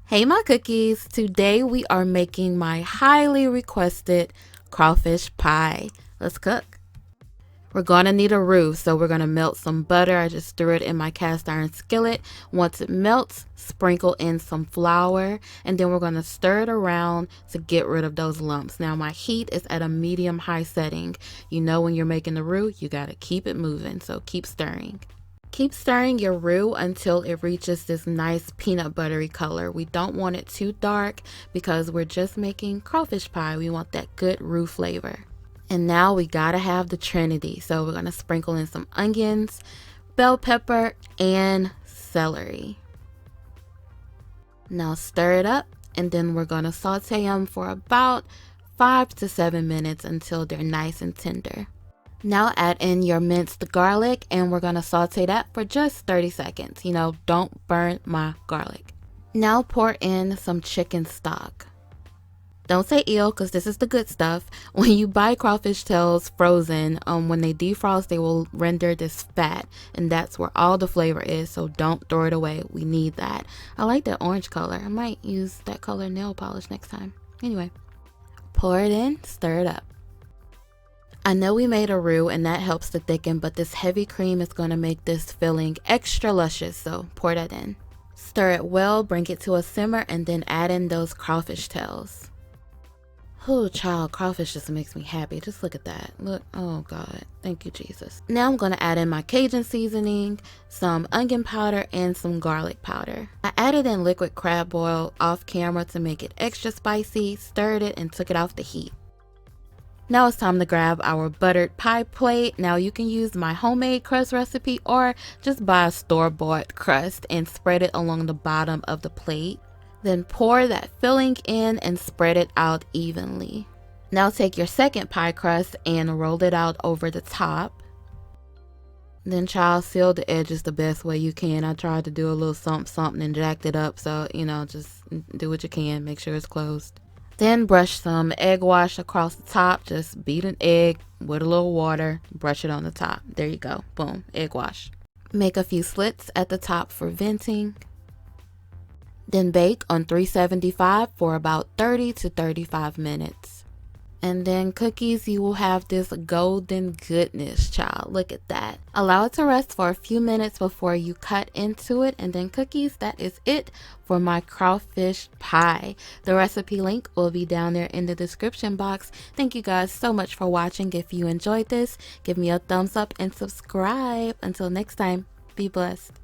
Hey my cookies, today we are making my highly requested crawfish pie. Let's cook. We're gonna need a roux, so we're gonna melt some butter. I just threw it in my cast iron skillet. Once it melts, sprinkle in some flour, and then we're gonna stir it around to get rid of those lumps. Now my heat is at a medium-high setting. You know when you're making the roux, you gotta keep it moving, so keep stirring. Keep stirring your roux until it reaches this nice peanut buttery color. We don't want it too dark because we're just making crawfish pie. We want that good roux flavor. And now we gotta have the trinity. So we're gonna sprinkle in some onions, bell pepper, and celery. Now stir it up, and then we're gonna saute them for about 5 to 7 minutes until they're nice and tender. Now add in your minced garlic, and we're gonna saute that for just 30 seconds. Don't burn my garlic. Now pour in some chicken stock. Don't say ew, because this is the good stuff. When you buy crawfish tails frozen, when they defrost, they will render this fat, and that's where all the flavor is, so don't throw it away. We need that. I like that orange color. I might use that color nail polish next time. Anyway, pour it in, stir it up. I know we made a roux and that helps to thicken, but this heavy cream is going to make this filling extra luscious, so pour that in. Stir it well, bring it to a simmer, and then add in those crawfish tails. Oh child, crawfish just makes me happy. Just look at that. Look, oh God, thank you Jesus. Now I'm going to add in my Cajun seasoning, some onion powder, and some garlic powder. I added in liquid crab oil off camera to make it extra spicy, stirred it, and took it off the heat. Now it's time to grab our buttered pie plate. Now you can use my homemade crust recipe or just buy a store-bought crust and spread it along the bottom of the plate. Then pour that filling in and spread it out evenly. Now take your second pie crust and roll it out over the top. Then child, seal the edges the best way you can. I tried to do a little something and jacked it up, so just do what you can. Make sure it's closed. Then brush some egg wash across the top. Just beat an egg with a little water, brush it on the top. There you go. Boom, egg wash. Make a few slits at the top for venting. Then bake on 375 for about 30 to 35 minutes. And then cookies, you will have this golden goodness, child. Look at that. Allow it to rest for a few minutes before you cut into it. And then cookies, that is it for my crawfish pie. The recipe link will be down there in the description box. Thank you guys so much for watching. If you enjoyed this, give me a thumbs up and subscribe. Until next time, be blessed.